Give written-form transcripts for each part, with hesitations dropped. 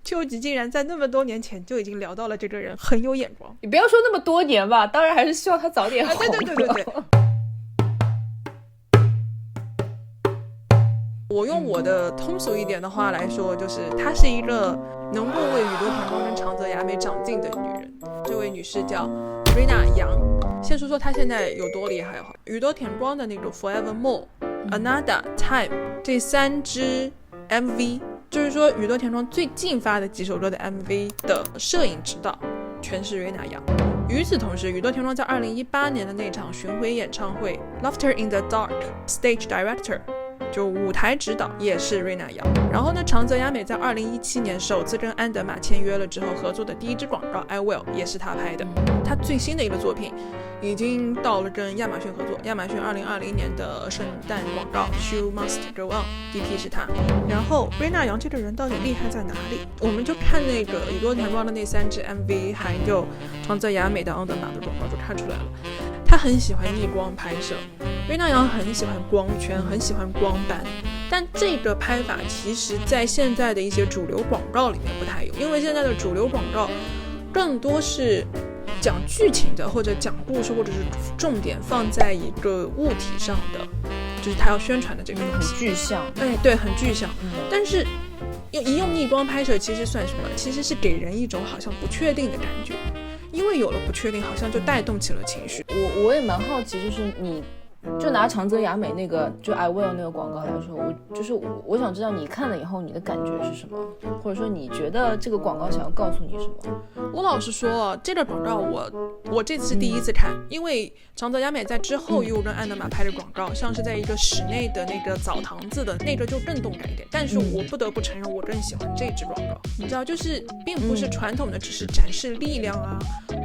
秋吉竟然在那么多年前就已经聊到了这个人很有眼光。你不要说那么多年吧，当然还是希望他早点红。对。我用我的通俗一点的话来说，就是她是一个能够为宇多田光跟长泽雅美长进的女人。这位女士叫 Rina 杨。先说说她现在有多厉害哈。宇多田光的那个 Forevermore、Another、Time 这3支 MV， 就是说宇多田光最近发的几首歌的 MV 的摄影指导全是 Rina 杨。与此同时，宇多田光在2018年的那场巡回演唱会 Laughter in the Dark Stage Director就舞台指导也是瑞娜杨。然后呢，长泽雅美在2017年首次跟安德玛签约了之后合作的第一支广告 I Will 也是她拍的。她最新的一个作品已经到了跟亚马逊合作，亚马逊2020年的圣诞广告 Show Must Go On DP 是她。然后瑞娜杨这个人到底厉害在哪里？我们就看那个宇多田光的那3支 MV 还有长泽雅美的安德玛的广告就看出来了，她很喜欢逆光拍摄，瑞娜杨很喜欢光圈，很喜欢光斑，但这个拍法其实在现在的一些主流广告里面不太有，因为现在的主流广告更多是讲剧情的，或者讲故事，或者是重点放在一个物体上的，就是他要宣传的这个东西，很具象。对，很具象。但是一用逆光拍摄其实算什么？其实是给人一种好像不确定的感觉，因为有了不确定，好像就带动起了情绪。我也蛮好奇，就是你就拿长泽雅美那个就 I Will 那个广告来说，我想知道你看了以后你的感觉是什么，或者说你觉得这个广告想要告诉你什么？我老实说，这个广告我这次是第一次看，因为长泽雅美在之后又跟安德玛拍的广告，像是在一个室内的那个澡堂子的那个就更动感一点，但是我不得不承认我更喜欢这支广告。你知道，就是并不是传统的只是展示力量啊，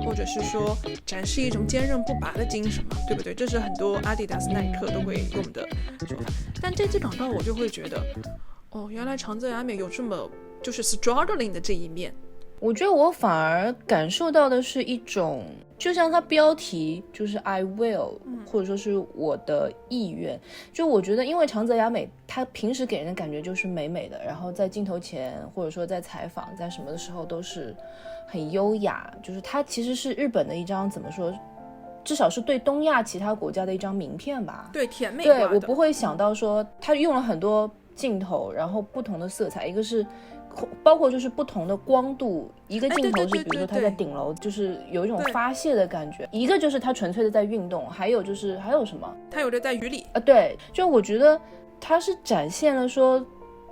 或者是说展示一种坚韧不拔的精神嘛，对不对？这是很多阿迪达斯、耐克都会用的说法。但这支广告我就会觉得，原来长泽雅美有这么就是 struggling 的这一面。我觉得我反而感受到的是一种，就像它标题就是 I will，或者说是我的意愿。就我觉得，因为长泽雅美她平时给人的感觉就是美美的，然后在镜头前或者说在采访在什么的时候都是很优雅，就是她其实是日本的一张怎么说，至少是对东亚其他国家的一张名片吧。对，甜美化的。对，我不会想到说她用了很多镜头，然后不同的色彩，一个是包括就是不同的光度，一个镜头是比如说他在顶楼就是有一种发泄的感觉，一个就是他纯粹的在运动，还有就是还有什么他有的在雨里对，就我觉得他是展现了说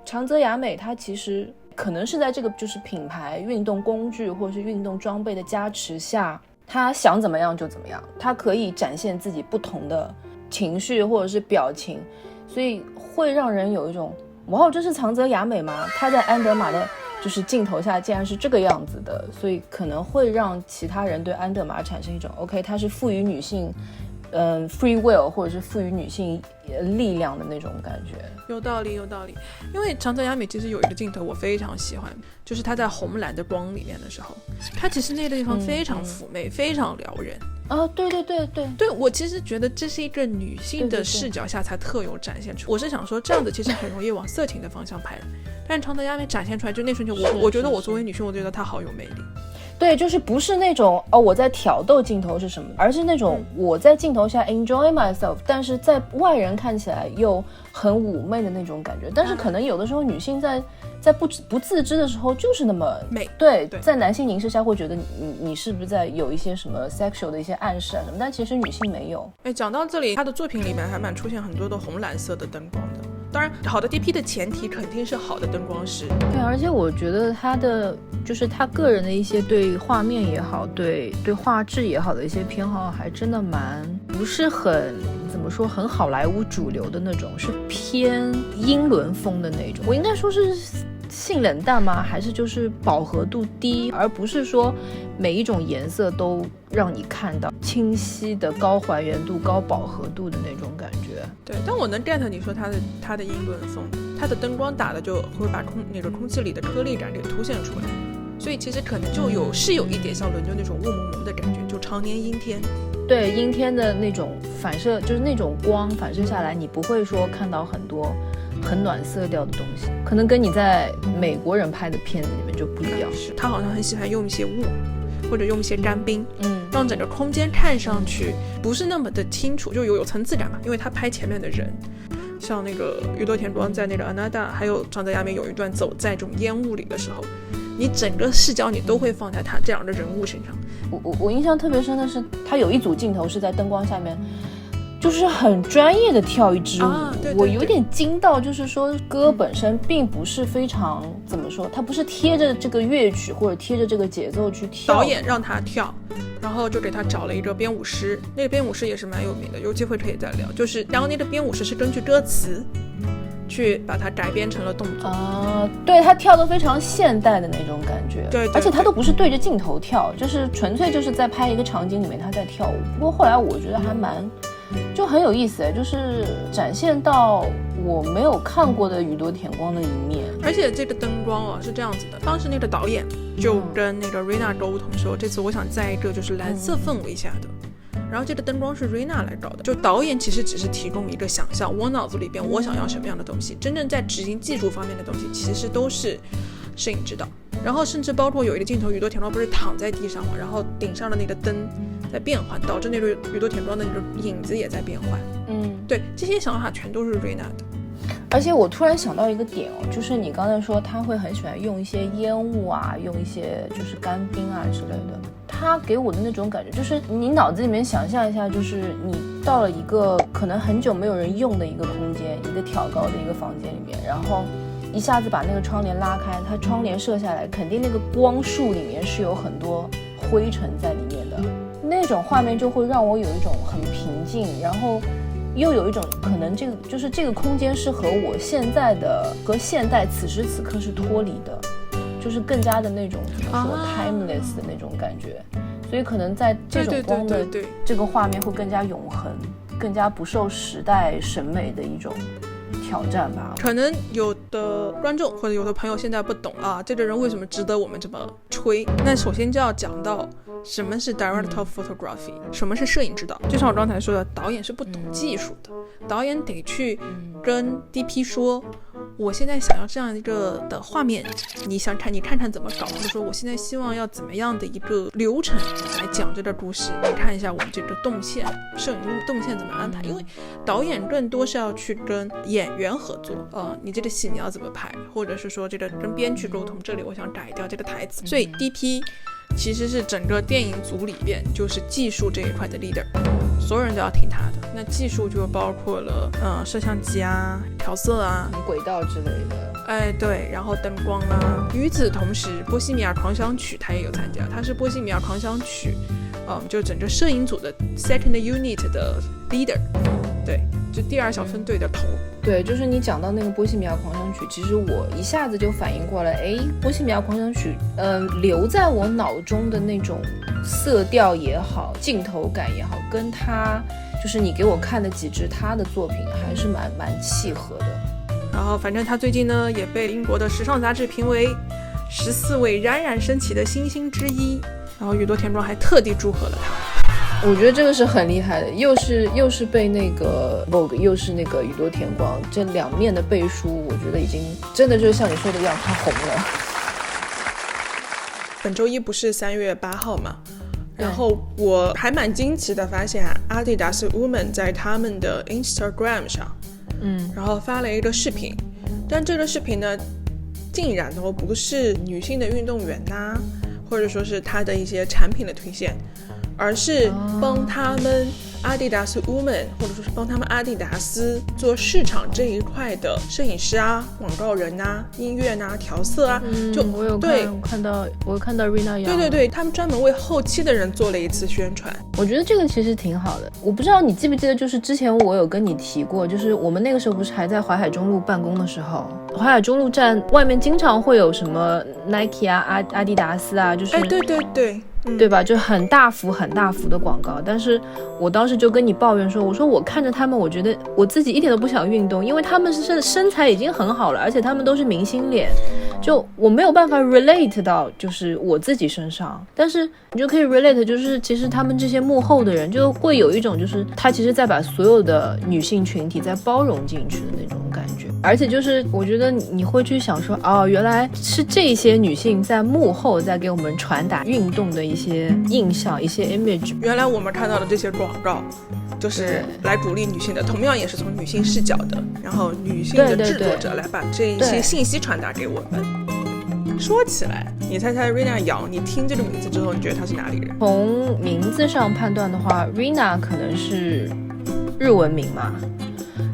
长泽雅美他其实可能是在这个就是品牌运动工具或者是运动装备的加持下，他想怎么样就怎么样，他可以展现自己不同的情绪或者是表情，所以会让人有一种哇，这是长泽雅美吗？她在安德玛的就是镜头下竟然是这个样子的，所以可能会让其他人对安德玛产生一种 OK， 她是赋予女性free will 或者是赋予女性力量的那种感觉。有道理。因为长泽雅美其实有一个镜头我非常喜欢，就是她在红蓝的光里面的时候，她其实那个地方非常妩媚，非常撩人。对，我其实觉得这是一个女性的视角下才特有展现出。我是想说这样子其实很容易往色情的方向拍，但长泽雅美展现出来就那瞬间我觉得我作为女性我觉得她好有魅力。对，就是不是那种我在挑逗镜头是什么，而是那种我在镜头下 enjoy myself， 但是在外人看起来又很妩媚的那种感觉。但是可能有的时候女性在不自知的时候就是那么美。对，在男性凝视下会觉得你是不是在有一些什么 sexual 的一些暗示啊什么，但其实女性没有。讲到这里，她的作品里面还蛮出现很多的红蓝色的灯光的。当然好的 DP 的前提肯定是好的灯光师。对，而且我觉得他的就是他个人的一些对画面也好，对画质也好的一些偏好还真的不是很怎么说很好莱坞主流的那种，是偏英伦风的那种。我应该说是性冷淡吗？还是就是饱和度低，而不是说每一种颜色都让你看到清晰的高还原度、高饱和度的那种感觉。对，但我能 get 你说它的英伦风，它的灯光打的就会把那个空气里的颗粒感给凸显出来，所以其实可能是有一点像伦敦那种雾蒙蒙的感觉，就常年阴天。对，阴天的那种反射，就是那种光反射下来，你不会说看到很多很暖色调的东西，可能跟你在美国人拍的片子里面就不一样。是他好像很喜欢用一些雾或者用一些干冰，让整个空间看上去不是那么的清楚，就有层次感嘛。因为他拍前面的人，像那个宇多田光在那个阿娜达还有长泽雅美有一段走在这种烟雾里的时候，你整个视角你都会放在他这样的人物身上。我印象特别深的是，他有一组镜头是在灯光下面，就是很专业的跳一支舞，对，我有点惊到，就是说歌本身并不是非常怎么说，它不是贴着这个乐曲或者贴着这个节奏去跳，导演让他跳，然后就给他找了一个编舞师，那个编舞师也是蛮有名的，有机会可以再聊。就是然后那个编舞师是根据歌词去把它改编成了动作对，他跳得非常现代的那种感觉，对，而且他都不是对着镜头跳，就是纯粹就是在拍一个场景里面他在跳舞。不过后来我觉得还就很有意思，就是展现到我没有看过的宇多田光的一面。而且这个灯光是这样子的，当时那个导演就跟那个 Rina 沟通说，这次我想在一个就是蓝色氛围下的，然后这个灯光是 Rina 来搞的，就导演其实只是提供一个想象，我脑子里边我想要什么样的东西，真正在执行技术方面的东西其实都是摄影指导。然后甚至包括有一个镜头，宇多田光不是躺在地上嘛，然后顶上的那个灯在变换，导致那个宇多田光的那个影子也在变换。对，这些想法全都是 Rina 的。而且我突然想到一个点就是你刚才说他会很喜欢用一些烟雾啊，用一些就是干冰啊之类的，他给我的那种感觉就是你脑子里面想象一下，就是你到了一个可能很久没有人用的一个空间，一个挑高的一个房间里面，然后一下子把那个窗帘拉开，它窗帘射下来，肯定那个光束里面是有很多灰尘在里面的，那种画面就会让我有一种很平静，然后又有一种可能这个空间是和我现在的和现代此时此刻是脱离的，就是更加的那种怎么说 timeless 的那种感觉，所以可能在这种光的这个画面会更加永恒，更加不受时代审美的一种挑战吧。可能有的观众或者有的朋友现在不懂这个人为什么值得我们这么吹。那首先就要讲到什么是 director of photography，什么是摄影指导。就像我刚才说的，导演是不懂技术的，导演得去跟 DP 说，我现在想要这样一个的画面，你看看怎么搞，或者说我现在希望要怎么样的一个流程来讲这个故事，你看一下我们这个动线，摄影动线怎么安排。因为导演更多是要去跟演员合作，你这个戏你要怎么拍，或者是说这个跟编剧沟通，这里我想改掉这个台词。所以 DP 其实是整个电影组里边就是技术这一块的 leader， 所有人都要听他的。那技术就包括了摄像机啊、调色啊、轨道之类的，对，然后灯光啊。与此同时，波西米亚狂想曲他也有参加，他是波西米亚狂想曲就整个摄影组的 second unit 的 leader， 对，就第二小分队的头。对，就是你讲到那个波西米亚狂想曲，其实我一下子就反应过来，波西米亚狂想曲留在我脑中的那种色调也好，镜头感也好，跟他就是你给我看的几支他的作品还是蛮契合的。然后反正他最近呢也被英国的时尚杂志评为14位冉冉升起的新星之一，然后宇多田光还特地祝贺了他。我觉得这个是很厉害的，又是被那个 Vogue 又是那个宇多田光，这两面的背书，我觉得已经真的就是像你说的一样，他红了。本周一不是3月8号嘛，然后我还蛮惊奇的发现阿迪达斯 Woman 在他们的 Instagram 上然后发了一个视频，但这个视频呢竟然都不是女性的运动员或者说是他的一些产品的推荐，而是帮他们阿迪达斯 Woman 或者说是帮他们阿迪达斯做市场这一块的摄影师广告人音乐调色就我有看到 Rina Yang， 对，他们专门为后期的人做了一次宣传。我觉得这个其实挺好的。我不知道你记不记得，就是之前我有跟你提过，就是我们那个时候不是还在淮海中路办公的时候，淮海中路站外面经常会有什么 Nike 阿迪达斯就是对对吧？就很大幅的广告。但是我当时就跟你抱怨说，我说我看着他们，我觉得我自己一点都不想运动，因为他们是身材已经很好了，而且他们都是明星脸，就我没有办法 relate 到就是我自己身上。但是你就可以 relate， 就是其实他们这些幕后的人就会有一种就是他其实在把所有的女性群体在包容进去的那种感觉。而且就是我觉得你会去想说，哦，原来是这些女性在幕后在给我们传达运动的一些印象，一些 image。原来我们看到的这些广告就是来鼓励女性的，同样也是从女性视角的，然后女性的制作者来把这一些信息传达给我们。说起来，你猜猜 Rina Yang， 你听这个名字之后，你觉得她是哪里人？从名字上判断的话 ，Rina 可能是日文名嘛，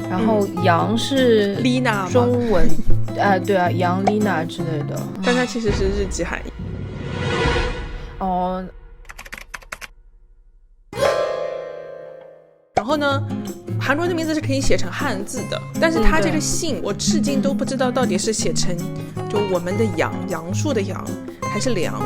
然后杨是 Lina 中文，对啊，杨 Lina 之类的，但它其实是日籍含义。哦。然后呢，韩国的名字是可以写成汉字的，但是它这个姓我至今都不知道到底是写成就我们的杨树的杨还是梁，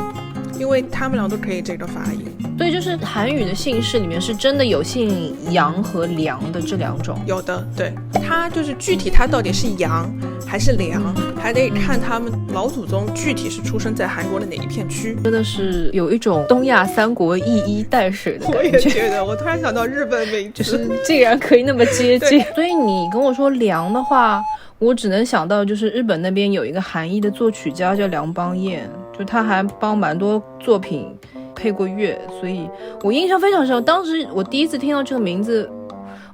因为他们俩都可以这个发音。所以就是韩语的姓氏里面是真的有姓杨和梁的这两种。有的，对，它就是具体它到底是杨还是梁，还得看他们老祖宗具体是出生在韩国的哪一片区。真的是有一种东亚三国一衣带水的感觉。我也觉得，我突然想到日本名字，就是竟然可以那么接近。所以你跟我说梁的话，我只能想到就是日本那边有一个韩裔的作曲家叫梁邦彦，就他还帮蛮多作品配过乐，所以我印象非常深。当时我第一次听到这个名字，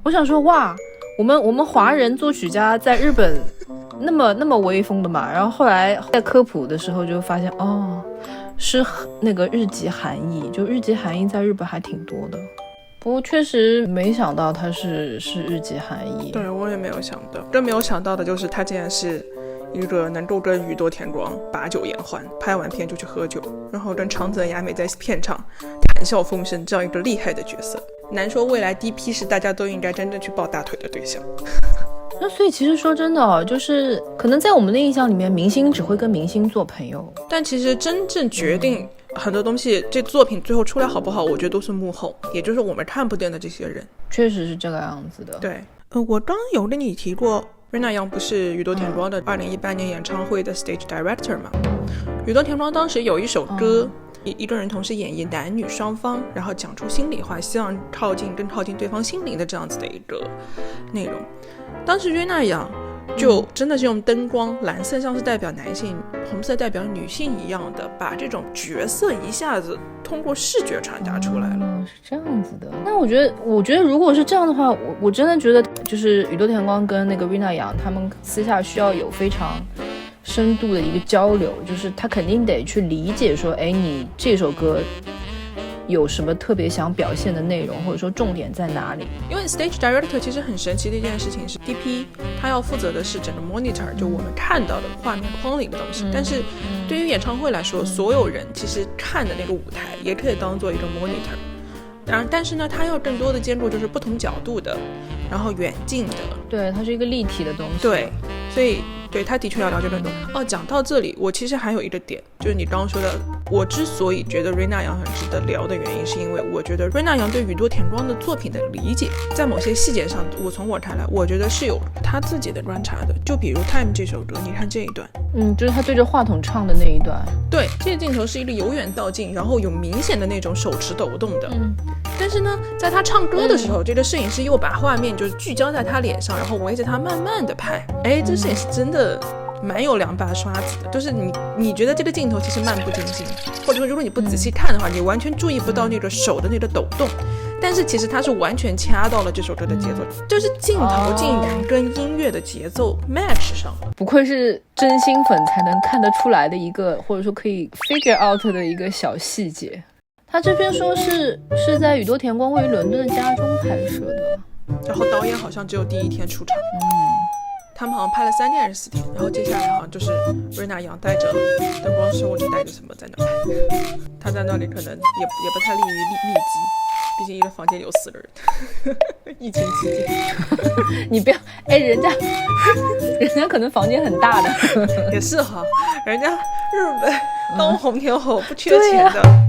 我想说哇，我们华人作曲家在日本那么威风的嘛。然后后来在科普的时候就发现，哦，是那个日籍韩裔，就日籍韩裔在日本还挺多的。不过确实没想到他是日籍韩裔。对，我也没有想到。更没有想到的就是他竟然是一个能够跟宇多田光把酒言欢，拍完片就去喝酒，然后跟长泽雅美在片场谈笑风生这样一个厉害的角色。难说未来DP是大家都应该真正去抱大腿的对象。那所以其实说真的哦，就是可能在我们的印象里面，明星只会跟明星做朋友，但其实真正决定很多东西，这作品最后出来好不好，我觉得都是幕后，也就是我们看不见的这些人。确实是这个样子的。对，我刚有跟你提过Rina Yang不是宇多田光的2018年演唱会的 stage director 吗？宇多田光当时有一首歌，一个人同时演绎男女双方，然后讲出心里话，希望更靠近对方心灵的这样子的一个内容。当时Rina Yang就真的是用灯光，蓝色像是代表男性，红色代表女性一样的，把这种角色一下子通过视觉传达出来了。是这样子的。那我觉得如果是这样的话，我真的觉得就是宇多田光跟那个 Rina Yang 他们私下需要有非常深度的一个交流，就是他肯定得去理解说，哎，你这首歌有什么特别想表现的内容，或者说重点在哪里。因为 stage director 其实很神奇的一件事情是 DP 他要负责的是整个 monitor， 就我们看到的画面框里的东西，但是对于演唱会来说，所有人其实看的那个舞台也可以当做一个 monitor， 但是呢，它要更多的兼顾就是不同角度的，然后远近的，对，它是一个立体的东西。对，所以对他的确要了解更多。讲到这里，我其实还有一个点，就是你刚刚说的，我之所以觉得 Rina Yang 很值得聊的原因，是因为我觉得 Rina Yang 对宇多田光的作品的理解，在某些细节上，从我看来，我觉得是有他自己的观察的。就比如 Time 这首歌，你看这一段，就是他对着话筒唱的那一段，对，这个镜头是一个由远到近，然后有明显的那种手持抖动的。但是呢，在他唱歌的时候，这个摄影师又把画面就是聚焦在他脸上，然后围着他慢慢的拍。这摄影师真的蛮有两把刷子的，就是你觉得这个镜头其实漫不经心，或者说如果你不仔细看的话，你完全注意不到那个手的那个抖动，但是其实它是完全掐到了这首歌的节奏，就是镜头竟然跟音乐的节奏 match 上了。不愧是真心粉才能看得出来的一个，或者说可以 figure out 的一个小细节。他这边说是在宇多田光位于伦敦的家中拍摄的，然后导演好像只有第一天出场。他们好像拍了3天还是4天，然后接下来好像就是 Rina Yang 带着灯光师或者带着什么在那拍，他在那里可能也不太利于密集，毕竟一个房间有4个人，疫情期间。你不要人家可能房间很大的，也是哈，人家日本当红天后不缺钱的。